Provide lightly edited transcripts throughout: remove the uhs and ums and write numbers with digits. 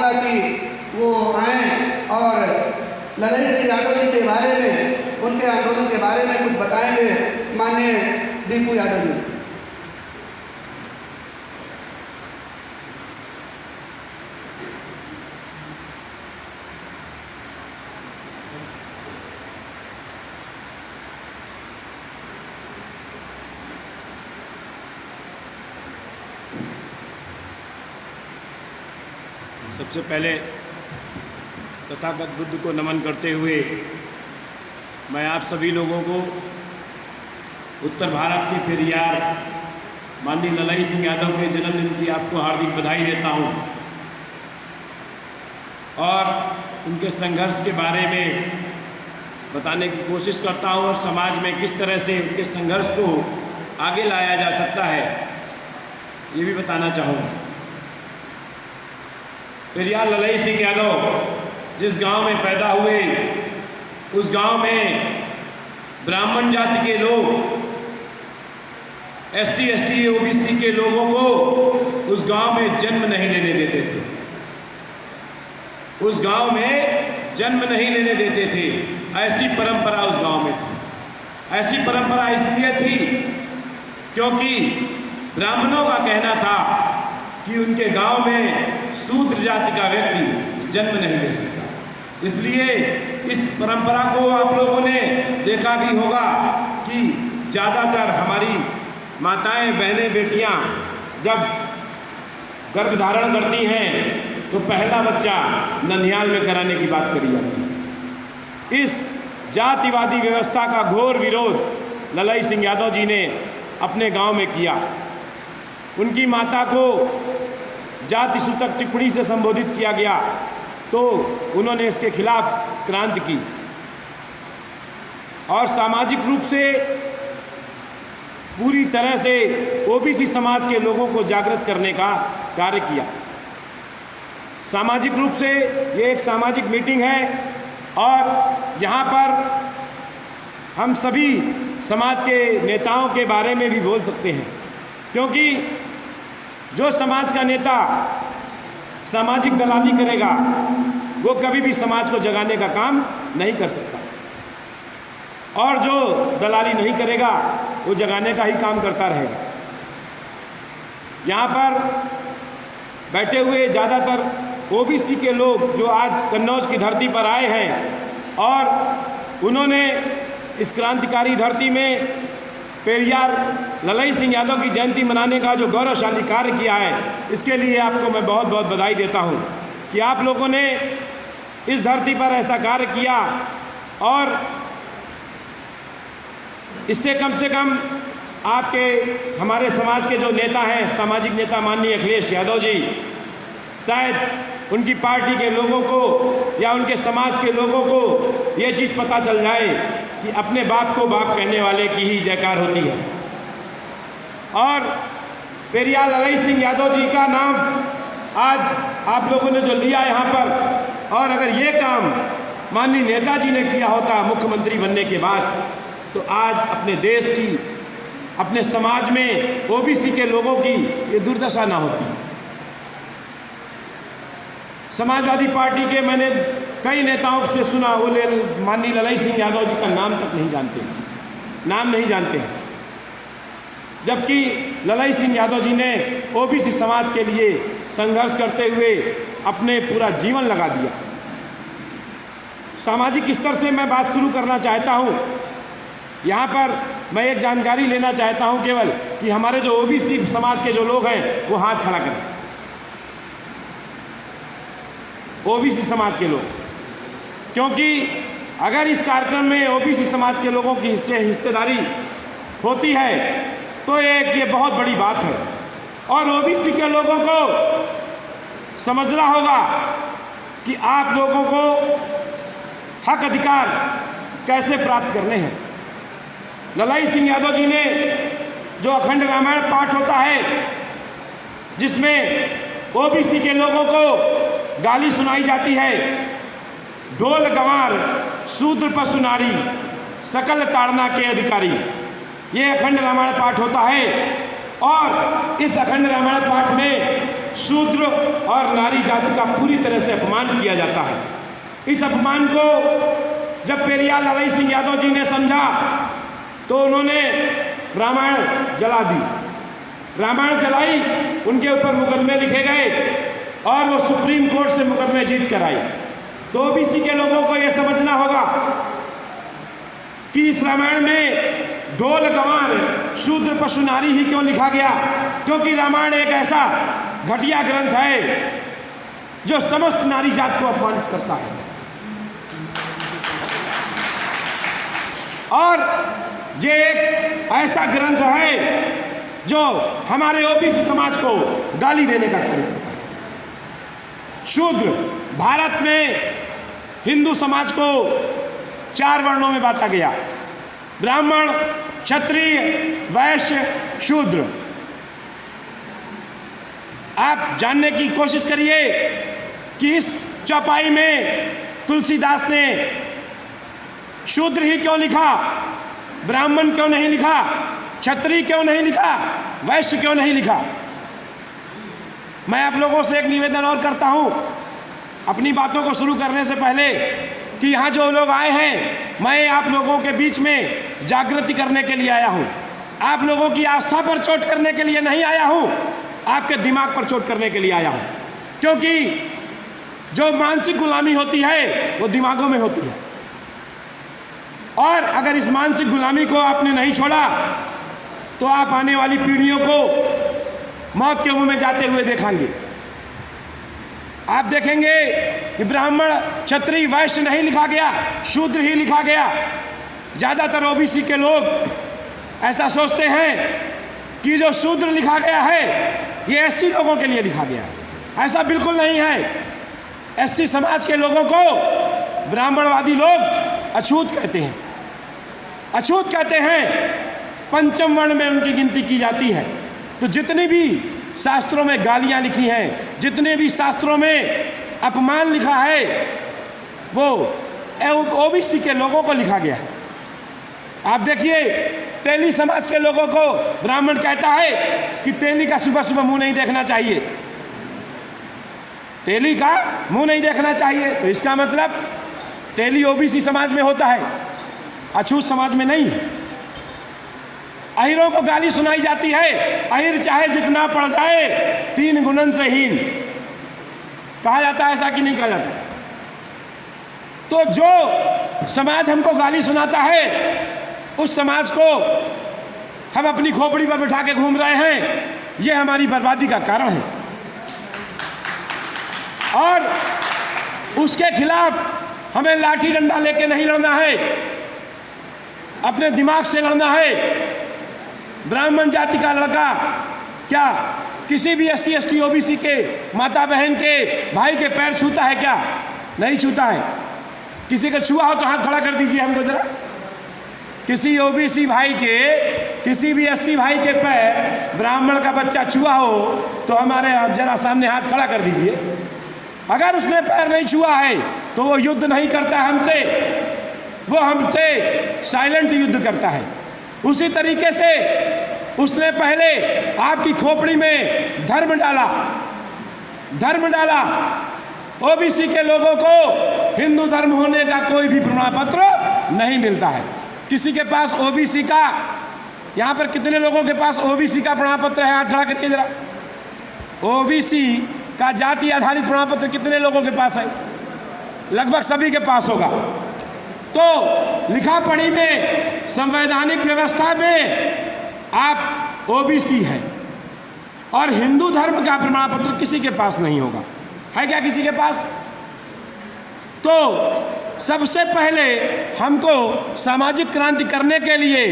मांगा कि वो आएँ और ललई सिंह यादव जी के बारे में, उनके आंदोलन के बारे में कुछ बताएंगे माननीय दीपू यादव जी। सबसे पहले तथागत बुद्ध को नमन करते हुए मैं आप सभी लोगों को उत्तर भारत के पेरियार माननीय ललई सिंह यादव के जन्मदिन की आपको हार्दिक बधाई देता हूं और उनके संघर्ष के बारे में बताने की कोशिश करता हूं और समाज में किस तरह से उनके संघर्ष को आगे लाया जा सकता है ये भी बताना चाहूँगा। पेरियार ललई सिंह यादव जिस गांव में पैदा हुए उस गांव में ब्राह्मण जाति के लोग SC ST OBC के लोगों को उस गांव में जन्म नहीं लेने देते थे, उस गांव में जन्म नहीं लेने देते थे। ऐसी परंपरा उस गांव में थी। ऐसी परंपरा इसलिए थी क्योंकि ब्राह्मणों का कहना था कि उनके गांव में शूद्र जाति का व्यक्ति जन्म नहीं ले सकता। इसलिए इस परंपरा को आप लोगों ने देखा भी होगा कि ज़्यादातर हमारी माताएं, बहनें, बेटियां जब गर्भ धारण करती हैं तो पहला बच्चा ननिहाल में कराने की बात करी जाती है। इस जातिवादी व्यवस्था का घोर विरोध ललई सिंह यादव जी ने अपने गांव में किया। उनकी माता को जाति सूचक टिप्पणी से संबोधित किया गया तो उन्होंने इसके खिलाफ क्रांति की और सामाजिक रूप से पूरी तरह से OBC समाज के लोगों को जागृत करने का कार्य किया। सामाजिक रूप से ये एक सामाजिक मीटिंग है और यहाँ पर हम सभी समाज के नेताओं के बारे में भी बोल सकते हैं, क्योंकि जो समाज का नेता सामाजिक दलाली करेगा वो कभी भी समाज को जगाने का काम नहीं कर सकता, और जो दलाली नहीं करेगा वो जगाने का ही काम करता रहेगा। यहाँ पर बैठे हुए ज़्यादातर OBC के लोग जो आज कन्नौज की धरती पर आए हैं और उन्होंने इस क्रांतिकारी धरती में पेरियार ललई सिंह यादव की जयंती मनाने का जो गौरवशाली कार्य किया है, इसके लिए आपको मैं बहुत बहुत बधाई देता हूँ कि आप लोगों ने इस धरती पर ऐसा कार्य किया। और इससे कम से कम आपके हमारे समाज के जो नेता हैं, सामाजिक नेता माननीय अखिलेश यादव जी, शायद उनकी पार्टी के लोगों को या उनके समाज के लोगों को ये चीज़ पता चल जाए कि अपने बाप को बाप कहने वाले की ही जयकार होती है। और पेरियार ललई सिंह यादव जी का नाम आज आप लोगों ने जो लिया यहाँ पर, और अगर ये काम माननीय नेताजी ने किया होता मुख्यमंत्री बनने के बाद तो आज अपने देश की, अपने समाज में OBC के लोगों की ये दुर्दशा ना होती। समाजवादी पार्टी के मैंने कई नेताओं से सुना, वो माननीय ललई सिंह यादव जी का नाम तक नहीं जानते, नाम नहीं जानते हैं, जबकि ललई सिंह यादव जी ने OBC समाज के लिए संघर्ष करते हुए अपने पूरा जीवन लगा दिया। सामाजिक स्तर से मैं बात शुरू करना चाहता हूँ। यहाँ पर मैं एक जानकारी लेना चाहता हूँ केवल कि हमारे जो OBC समाज के जो लोग हैं वो हाथ खड़ा करें। OBC समाज के लोग, क्योंकि अगर इस कार्यक्रम में OBC समाज के लोगों की हिस्सेदारी होती है तो ये बहुत बड़ी बात है। और OBC के लोगों को समझना होगा कि आप लोगों को हक अधिकार कैसे प्राप्त करने हैं। ललई सिंह यादव जी ने जो अखंड रामायण पाठ होता है, जिसमें OBC के लोगों को गाली सुनाई जाती है, ढोल गंवार शूद्र पशु नारी सकल ताड़ना के अधिकारी, ये अखंड रामायण पाठ होता है। और इस अखंड रामायण पाठ में शूद्र और नारी जाति का पूरी तरह से अपमान किया जाता है। इस अपमान को जब पेरियार लालई सिंह यादव जी ने समझा तो उन्होंने रामायण जला दी। रामायण जलाई, उनके ऊपर मुकदमे लिखे गए और वो सुप्रीम कोर्ट से मुकदमे जीत कर आई। तो ओबीसी के लोगों को ये समझना होगा कि इस रामायण में ढोल गंवार शूद्र पशु नारी ही क्यों लिखा गया, क्योंकि रामायण एक ऐसा घटिया ग्रंथ है जो समस्त नारी जात को अपमानित करता है और ये एक ऐसा ग्रंथ है जो हमारे ओबीसी समाज को गाली देने का कार्य करता है। शूद्र, भारत में हिंदू समाज को 4 वर्णों में बांटा गया, ब्राह्मण, क्षत्रिय, वैश्य, शूद्र। आप जानने की कोशिश करिए कि इस चौपाई में तुलसीदास ने शूद्र ही क्यों लिखा, ब्राह्मण क्यों नहीं लिखा, क्षत्रिय क्यों नहीं लिखा, वैश्य क्यों नहीं लिखा। मैं आप लोगों से एक निवेदन और करता हूं अपनी बातों को शुरू करने से पहले कि यहाँ जो लोग आए हैं, मैं आप लोगों के बीच में जागृति करने के लिए आया हूँ। आप लोगों की आस्था पर चोट करने के लिए नहीं आया हूँ, आपके दिमाग पर चोट करने के लिए आया हूँ, क्योंकि जो मानसिक गुलामी होती है वो दिमागों में होती है और अगर इस मानसिक गुलामी को आपने नहीं छोड़ा तो आप आने वाली पीढ़ियों को मौत के मुंह में जाते हुए देखेंगे। आप देखेंगे कि ब्राह्मण, क्षत्रिय, वैश्य नहीं लिखा गया, शूद्र ही लिखा गया। ज़्यादातर ओबीसी के लोग ऐसा सोचते हैं कि जो शूद्र लिखा गया है ये एससी लोगों के लिए लिखा गया है। ऐसा बिल्कुल नहीं है। एससी समाज के लोगों को ब्राह्मणवादी लोग अछूत कहते हैं। अछूत कहते हैं, पंचम वर्ण में उनकी गिनती की जाती है। तो जितनी भी शास्त्रों में गालियां लिखी हैं, जितने भी शास्त्रों में अपमान लिखा है, वो ओबीसी के लोगों को लिखा गया है। आप देखिए, तेली समाज के लोगों को ब्राह्मण कहता है कि तेली का सुबह सुबह मुंह नहीं देखना चाहिए, तेली का मुंह नहीं देखना चाहिए। तो इसका मतलब तेली ओबीसी समाज में होता है, अछूत समाज में नहीं। अहिरों को गाली सुनाई जाती है, अहिर चाहे जितना पड़ जाए 3 गुणन से हीन, कहा जाता है, ऐसा कि नहीं कहा जाता। तो जो समाज हमको गाली सुनाता है उस समाज को हम अपनी खोपड़ी पर बिठा के घूम रहे हैं, ये हमारी बर्बादी का कारण है। और उसके खिलाफ हमें लाठी डंडा लेके नहीं लड़ना है, अपने दिमाग से लड़ना है। ब्राह्मण जाति का लड़का क्या किसी भी एससी एसटी ओबीसी के माता बहन के भाई के पैर छूता है क्या? नहीं छूता है। किसी का छुआ हो तो हाथ खड़ा कर दीजिए हमको जरा। किसी ओबीसी भाई के, किसी भी एससी भाई के पैर ब्राह्मण का बच्चा छुआ हो तो हमारे जरा सामने हाथ खड़ा कर दीजिए। अगर उसने पैर नहीं छुआ है तो वो युद्ध नहीं करता हमसे, वो हमसे साइलेंट युद्ध करता है। उसी तरीके से उसने पहले आपकी खोपड़ी में धर्म डाला, धर्म डाला। ओबीसी के लोगों को हिंदू धर्म होने का कोई भी प्रमाण पत्र नहीं मिलता है। किसी के पास ओबीसी का, यहाँ पर कितने लोगों के पास ओबीसी का प्रमाण पत्र है? हाथ खड़ा करिए जरा। ओबीसी का जाति आधारित प्रमाण पत्र कितने लोगों के पास है? लगभग सभी के पास होगा। तो लिखा पढ़ी में, संवैधानिक व्यवस्था में आप ओबीसी हैं और हिंदू धर्म का प्रमाण पत्र किसी के पास नहीं होगा। है क्या किसी के पास? तो सबसे पहले हमको सामाजिक क्रांति करने के लिए,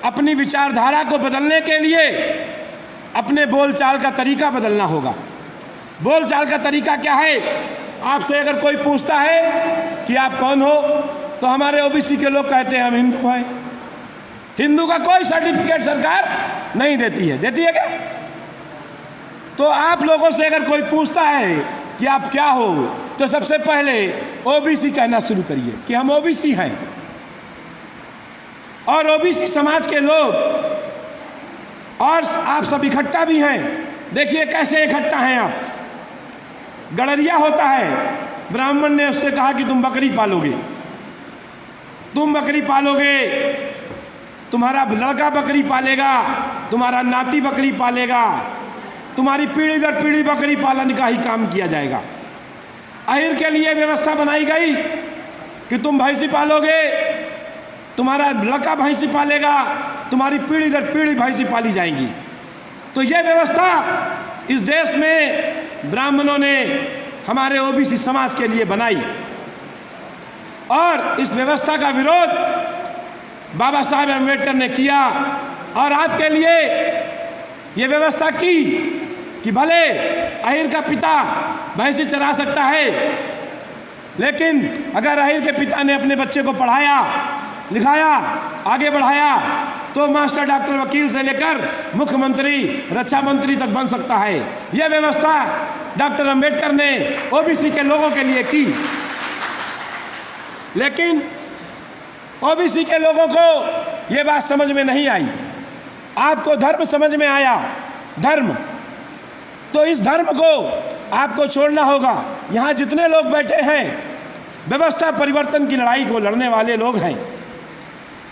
अपनी विचारधारा को बदलने के लिए अपने बोलचाल का तरीका बदलना होगा। बोलचाल का तरीका क्या है? आपसे अगर कोई पूछता है कि आप कौन हो, तो हमारे ओबीसी के लोग कहते हैं हम हिंदू हैं। हिंदू का कोई सर्टिफिकेट सरकार नहीं देती है। देती है क्या? तो आप लोगों से अगर कोई पूछता है कि आप क्या हो, तो सबसे पहले ओबीसी कहना शुरू करिए कि हम ओबीसी हैं। और ओबीसी समाज के लोग और आप सब इकट्ठा भी हैं देखिए कैसे इकट्ठा हैं आप। गड़रिया होता है, ब्राह्मण ने उससे कहा कि तुम बकरी पालोगे, तुम बकरी पालोगे, तुम्हारा लड़का बकरी पालेगा, तुम्हारा नाती बकरी पालेगा, तुम्हारी पीढ़ी दर पीढ़ी बकरी पालन का ही काम किया जाएगा। अहिर के लिए व्यवस्था बनाई गई कि तुम भैंसी पालोगे, तुम्हारा लड़का भैंसी पालेगा, तुम्हारी पीढ़ी दर पीढ़ी भैंसी पाली जाएंगी। तो यह व्यवस्था इस देश में ब्राह्मणों ने हमारे ओबीसी समाज के लिए बनाई और इस व्यवस्था का विरोध बाबा साहेब अम्बेडकर ने किया और आपके लिए ये व्यवस्था की कि भले अहिर का पिता भैंसी चरा सकता है, लेकिन अगर अहिर के पिता ने अपने बच्चे को पढ़ाया लिखाया आगे बढ़ाया तो मास्टर, डॉक्टर, वकील से लेकर मुख्यमंत्री, रक्षा मंत्री तक बन सकता है। यह व्यवस्था डॉक्टर अम्बेडकर ने ओबीसी के लोगों के लिए की, लेकिन ओबीसी के लोगों को यह बात समझ में नहीं आई। आपको धर्म समझ में आया, धर्म, तो इस धर्म को आपको छोड़ना होगा। यहाँ जितने लोग बैठे हैं व्यवस्था परिवर्तन की लड़ाई को लड़ने वाले लोग हैं।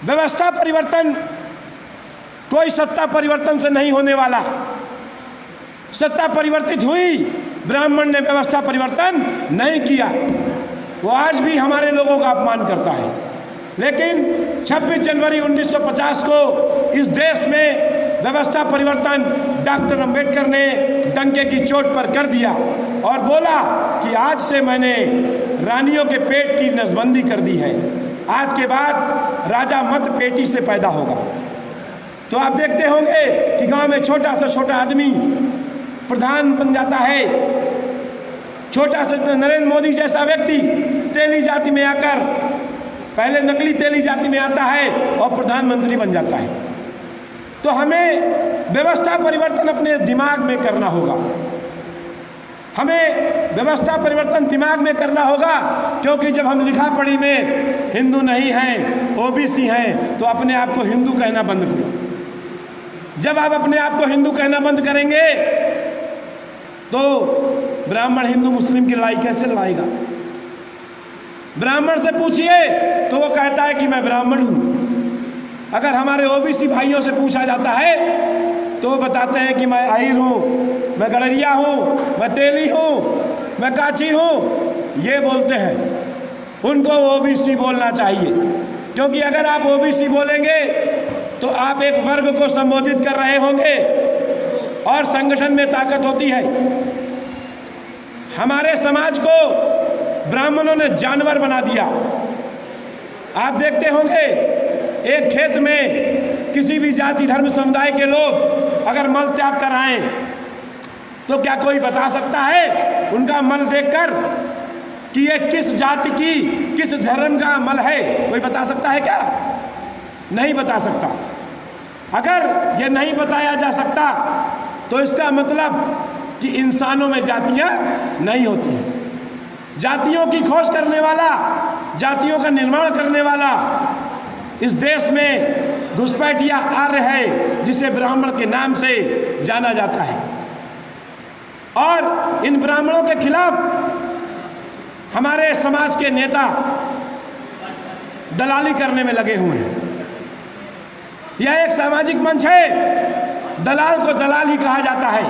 व्यवस्था परिवर्तन कोई सत्ता परिवर्तन से नहीं होने वाला। सत्ता परिवर्तित हुई, ब्राह्मण ने व्यवस्था परिवर्तन नहीं किया। वो आज भी हमारे लोगों का अपमान करता है, लेकिन 26 जनवरी 1950 को इस देश में व्यवस्था परिवर्तन डॉक्टर अम्बेडकर ने डंके की चोट पर कर दिया और बोला कि आज से मैंने रानियों के पेट की नसबंदी कर दी है, आज के बाद राजा मत पेटी से पैदा होगा। तो आप देखते होंगे कि गांव में छोटा से छोटा आदमी प्रधान बन जाता है, छोटा सा नरेंद्र मोदी जैसा व्यक्ति तेली जाति में आकर पहले नकली तेली जाति में आता है और प्रधानमंत्री बन जाता है। तो हमें व्यवस्था परिवर्तन अपने दिमाग में करना होगा, हमें व्यवस्था परिवर्तन दिमाग में करना होगा, क्योंकि जब हम लिखा पढ़ी में हिंदू नहीं हैं, ओबीसी हैं, तो अपने आप को हिंदू कहना बंद करो। जब आप अपने आप को हिंदू कहना बंद करेंगे तो ब्राह्मण हिंदू मुस्लिम की लड़ाई कैसे लड़ाएगा? ब्राह्मण से पूछिए तो वो कहता है कि मैं ब्राह्मण हूँ। अगर हमारे ओबीसी भाइयों से पूछा जाता है तो वो बताते हैं कि मैं अहिर हूँ, मैं गड़रिया हूँ, मैं तेली हूँ, मैं काची हूँ, ये बोलते हैं। उनको ओबीसी बोलना चाहिए, क्योंकि अगर आप ओबीसी बोलेंगे तो आप एक वर्ग को संबोधित कर रहे होंगे और संगठन में ताकत होती है। हमारे समाज को ब्राह्मणों ने जानवर बना दिया। आप देखते होंगे एक खेत में किसी भी जाति धर्म समुदाय के लोग अगर मल त्याग कर आए तो क्या कोई बता सकता है उनका मल देखकर कि ये किस जाति की किस धर्म का मल है? कोई बता सकता है क्या? नहीं बता सकता। अगर ये नहीं बताया जा सकता तो इसका मतलब कि इंसानों में जातियां नहीं होती हैं। जातियों की खोज करने वाला, जातियों का निर्माण करने वाला इस देश में घुसपैठिया आर्य है, जिसे ब्राह्मण के नाम से जाना जाता है। और इन ब्राह्मणों के खिलाफ हमारे समाज के नेता दलाली करने में लगे हुए हैं। यह एक सामाजिक मंच है, दलाल को दलाल ही कहा जाता है,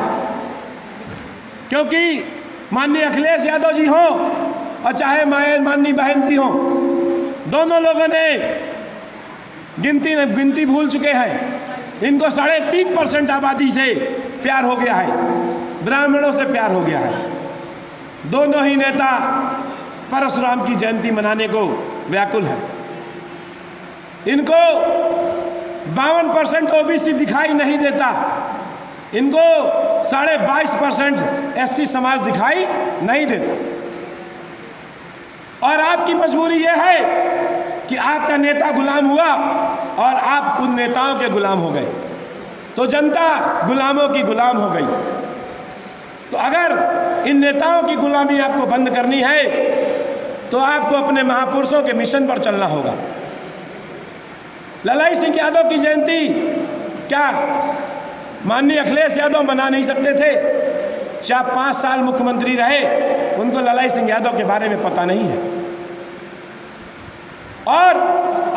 क्योंकि माननीय अखिलेश यादव जी हो और चाहे माननीय बहन जी हो, दोनों लोगों ने गिनती भूल चुके हैं। इनको 3.5% आबादी से प्यार हो गया है, ब्राह्मणों से प्यार हो गया है। दोनों ही नेता परशुराम की जयंती मनाने को व्याकुल है। इनको 52% ओबीसी दिखाई नहीं देता, इनको 22.5% एससी समाज दिखाई नहीं देता। और आपकी मजबूरी यह है कि आपका नेता गुलाम हुआ और आप उन नेताओं के गुलाम हो गए, तो जनता गुलामों की गुलाम हो गई। तो अगर इन नेताओं की गुलामी आपको बंद करनी है तो आपको अपने महापुरुषों के मिशन पर चलना होगा। ललाई सिंह यादव की जयंती क्या माननीय अखिलेश यादव बना नहीं सकते थे। 5 साल मुख्यमंत्री रहे, उनको ललाई सिंह यादव के बारे में पता नहीं है। और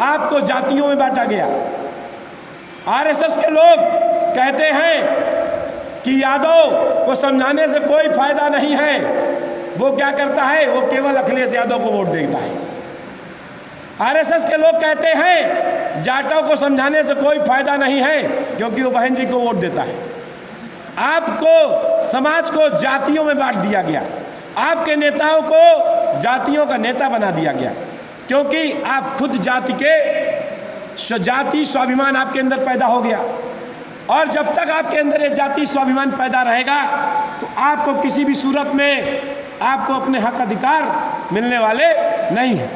आपको जातियों में बांटा गया। आरएसएस के लोग कहते हैं कि यादव को समझाने से कोई फायदा नहीं है। वो क्या करता है, वो केवल अखिलेश यादव को वोट देता है। आरएसएस के लोग कहते हैं जाटों को समझाने से कोई फायदा नहीं है, क्योंकि वो बहन जी को वोट देता है। आपको समाज को जातियों में बांट दिया गया। आपके नेताओं को जातियों का नेता बना दिया गया, क्योंकि आप खुद जाति स्वाभिमान आपके अंदर पैदा हो गया। और जब तक आपके अंदर ये जाति स्वाभिमान पैदा रहेगा तो आपको किसी भी सूरत में आपको अपने हक अधिकार मिलने वाले नहीं है।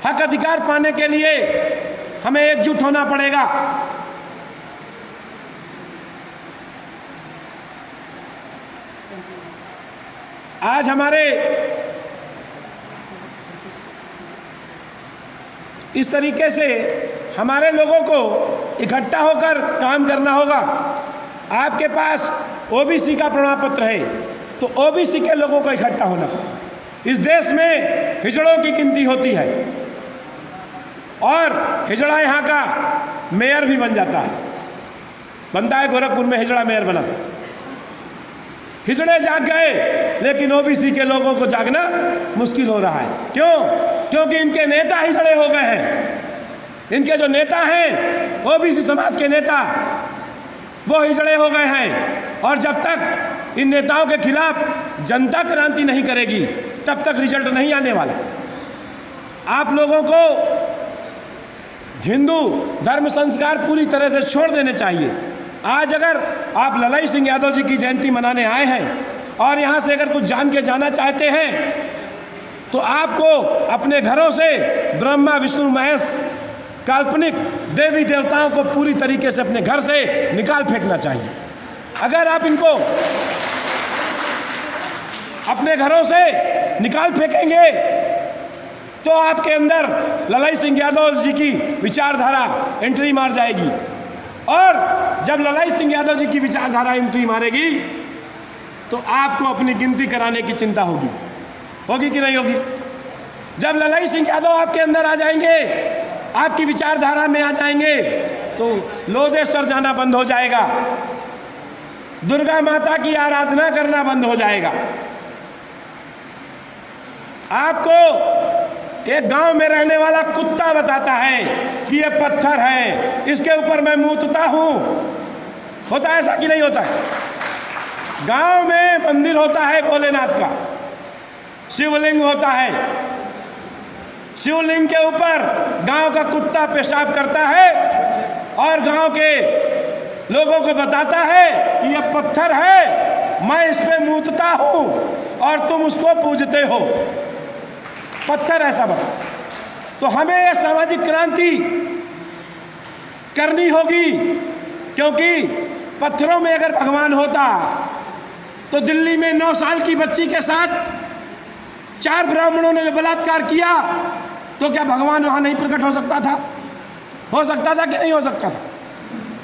हक अधिकार पाने के लिए हमें एकजुट होना पड़ेगा। आज हमारे इस तरीके से हमारे लोगों को इकट्ठा होकर काम करना होगा। आपके पास ओबीसी का प्रमाण पत्र है तो ओबीसी के लोगों को इकट्ठा होना पड़ेगा। इस देश में हिजड़ों की गिनती होती है और हिजड़ा यहाँ का मेयर भी बन जाता है, बनता है। गोरखपुर में हिजड़ा मेयर बना था। हिजड़े जाग गए, लेकिन ओबीसी के लोगों को जागना मुश्किल हो रहा है। क्यों? क्योंकि इनके नेता हिजड़े हो गए हैं। इनके जो नेता हैं ओबीसी समाज के नेता, वो हिजड़े हो गए हैं। और जब तक इन नेताओं के खिलाफ जनता क्रांति नहीं करेगी तब तक रिजल्ट नहीं आने वाला। आप लोगों को हिंदू धर्म संस्कार पूरी तरह से छोड़ देने चाहिए। आज अगर आप ललाई सिंह यादव जी की जयंती मनाने आए हैं और यहाँ से अगर कुछ जान के जाना चाहते हैं तो आपको अपने घरों से ब्रह्मा विष्णु महेश काल्पनिक देवी देवताओं को पूरी तरीके से अपने घर से निकाल फेंकना चाहिए। अगर आप इनको अपने घरों से निकाल फेंकेंगे तो आपके अंदर ललाई सिंह यादव जी की विचारधारा एंट्री मार जाएगी। और जब ललाई सिंह यादव जी की विचारधारा एंट्री मारेगी तो आपको अपनी गिनती कराने की चिंता होगी। होगी कि नहीं होगी? जब ललाई सिंह यादव आपके अंदर आ जाएंगे, आपकी विचारधारा में आ जाएंगे, तो लोधेश्वर जाना बंद हो जाएगा, दुर्गा माता की आराधना करना बंद हो जाएगा। आपको एक गांव में रहने वाला कुत्ता बताता है कि ये पत्थर है, इसके ऊपर मैं मूतता हूं। होता है ऐसा कि नहीं होता है? गांव में मंदिर होता है भोलेनाथ का, शिवलिंग होता है। शिवलिंग के ऊपर गांव का कुत्ता पेशाब करता है और गांव के लोगों को बताता है कि यह पत्थर है, मैं इस पे मूतता हूं और तुम उसको पूजते हो। पत्थर ऐसा बता। तो हमें यह सामाजिक क्रांति करनी होगी, क्योंकि पत्थरों में अगर भगवान होता तो दिल्ली में 9 साल की बच्ची के साथ 4 ब्राह्मणों ने बलात्कार किया तो क्या भगवान वहां नहीं प्रकट हो सकता था? हो सकता था कि नहीं हो सकता था?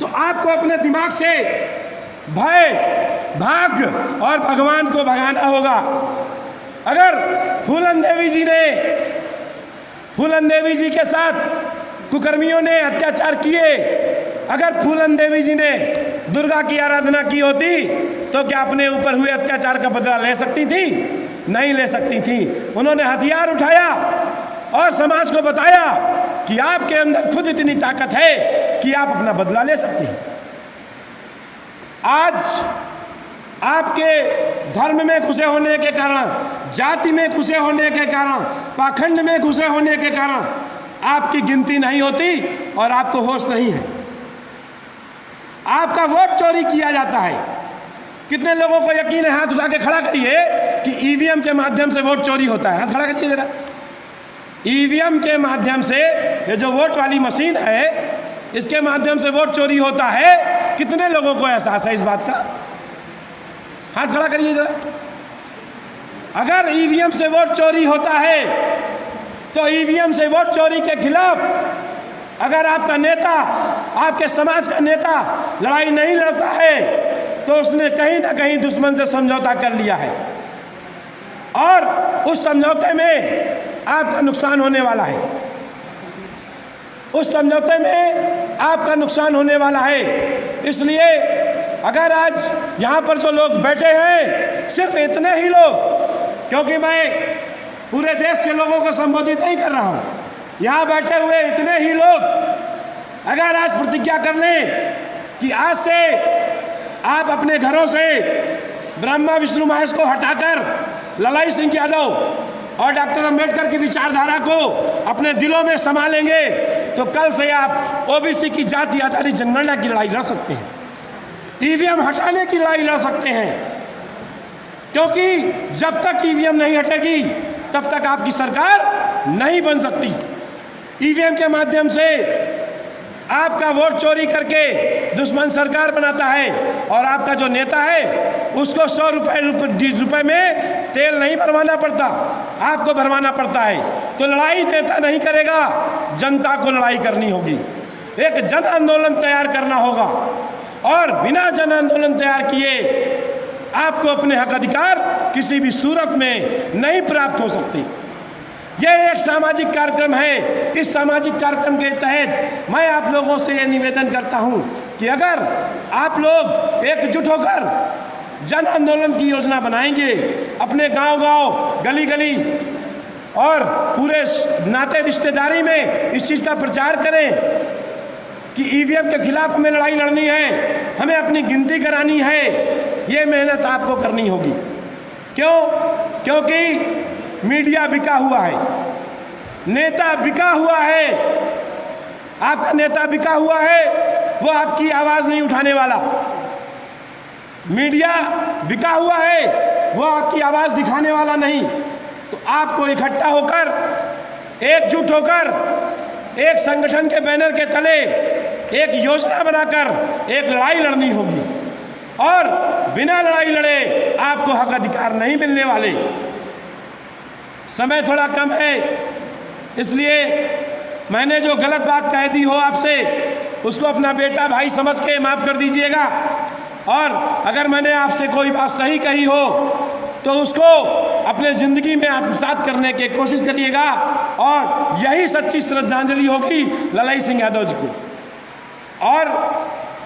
तो आपको अपने दिमाग से भय, भाग और भगवान को भगाना होगा। अगर फूलन देवी जी के साथ कुकर्मियों ने अत्याचार किए, अगर फूलन देवी जी ने दुर्गा की आराधना की होती तो क्या अपने ऊपर हुए अत्याचार का बदला ले सकती थी? नहीं ले सकती थी। उन्होंने हथियार उठाया और समाज को बताया कि आपके अंदर खुद इतनी ताकत है कि आप अपना बदला ले सकते हैं। आज आपके धर्म में घुसे होने के कारण, जाति में घुसे होने के कारण, पाखंड में घुसे होने के कारण आपकी गिनती नहीं होती और आपको होश नहीं है। आपका वोट चोरी किया जाता है। कितने लोगों को यकीन है? हाथ उठा के खड़ा करिए कि ईवीएम के माध्यम से वोट चोरी होता है। हाथ खड़ा करिए जरा। ईवीएम के माध्यम से, ये जो वोट वाली मशीन है, इसके माध्यम से वोट चोरी होता है। कितने लोगों को एहसास है इस बात का? हाथ खड़ा करिए जरा। अगर ईवीएम से वोट चोरी होता है तो ईवीएम से वोट चोरी के खिलाफ अगर आपका नेता आपके समाज का नेता लड़ाई नहीं लड़ता है तो उसने कहीं ना कहीं दुश्मन से समझौता कर लिया है और उस समझौते में आपका नुकसान होने वाला है। उस समझौते में आपका नुकसान होने वाला है। इसलिए अगर आज यहाँ पर जो लोग बैठे हैं, सिर्फ इतने ही लोग, क्योंकि मैं पूरे देश के लोगों को संबोधित नहीं कर रहा हूँ, यहाँ बैठे हुए इतने ही लोग अगर आज प्रतिज्ञा कर लें कि आज से आप अपने घरों से ब्रह्मा विष्णु महेश को हटाकर ललाई सिंह यादव और डॉक्टर अंबेडकर की विचारधारा को अपने दिलों में समा लेंगे तो कल से आप ओबीसी की जाति आधारित जनगणना की लड़ाई लड़ सकते हैं, ईवीएम हटाने की लड़ाई लड़ सकते हैं। क्योंकि जब तक ईवीएम नहीं हटेगी तब तक आपकी सरकार नहीं बन सकती। ईवीएम के माध्यम से आपका वोट चोरी करके दुश्मन सरकार बनाता है और आपका जो नेता है उसको 100 रुपए में तेल नहीं भरवाना पड़ता, आपको भरवाना पड़ता है। तो लड़ाई नेता नहीं करेगा, जनता को लड़ाई करनी होगी। एक जन आंदोलन तैयार करना होगा और बिना जन आंदोलन तैयार किए आपको अपने हक अधिकार किसी भी सूरत में नहीं प्राप्त हो सकते। यह एक सामाजिक कार्यक्रम है। इस सामाजिक कार्यक्रम के तहत मैं आप लोगों से यह निवेदन करता हूं कि अगर आप लोग एकजुट होकर जन आंदोलन की योजना बनाएंगे, अपने गांव-गांव, गली-गली और पूरे नाते रिश्तेदारी में इस चीज़ का प्रचार करें कि ईवीएम के खिलाफ हमें लड़ाई लड़नी है, हमें अपनी गिनती करानी है, ये मेहनत आपको करनी होगी। क्यों? क्योंकि मीडिया बिका हुआ है, नेता बिका हुआ है। आपका नेता बिका हुआ है, वो आपकी आवाज़ नहीं उठाने वाला। मीडिया बिका हुआ है, वो आपकी आवाज़ दिखाने वाला नहीं। तो आपको इकट्ठा होकर, एकजुट होकर, एक संगठन के बैनर के तले एक योजना बनाकर एक लड़ाई लड़नी होगी और बिना लड़ाई लड़े आपको हक अधिकार नहीं मिलने वाले। समय थोड़ा कम है, इसलिए मैंने जो गलत बात कह दी हो आपसे उसको अपना बेटा भाई समझ के माफ़ कर दीजिएगा और अगर मैंने आपसे कोई बात सही कही हो तो उसको अपने ज़िंदगी में आत्मसात करने की कोशिश करिएगा और यही सच्ची श्रद्धांजलि होगी ललाई सिंह यादव जी को। और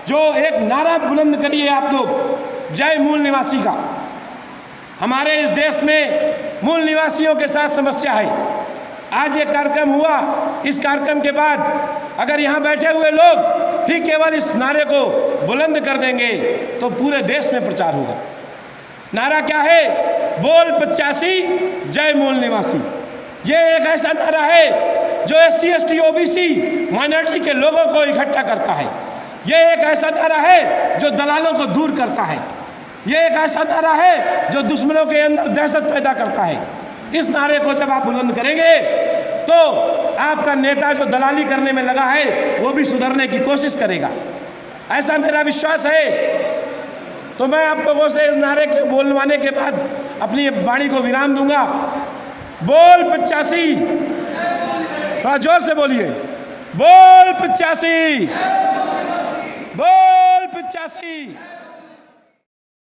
जो एक नारा बुलंद करिए आप लोग, जय मूल निवासी का। हमारे इस देश में मूल निवासियों के साथ समस्या है। आज ये कार्यक्रम हुआ, इस कार्यक्रम के बाद अगर यहाँ बैठे हुए लोग ही केवल इस नारे को बुलंद कर देंगे तो पूरे देश में प्रचार होगा। नारा क्या है? बोल 85 जय मूल निवासी। ये एक ऐसा नारा है जो SC ST OBC माइनॉरिटी के लोगों को इकट्ठा करता है। ये एक ऐसा नारा है जो दलालों को दूर करता है। ये एक ऐसा नारा है जो दुश्मनों के अंदर दहशत पैदा करता है। इस नारे को जब आप बुलंद करेंगे तो आपका नेता जो दलाली करने में लगा है वो भी सुधरने की कोशिश करेगा, ऐसा मेरा विश्वास है। तो मैं आप लोगों से इस नारे के बोलवाने के बाद अपनी वाणी को विराम दूंगा। बोल 85, थोड़ा जोर से बोलिए, बोल 85, बोल 85।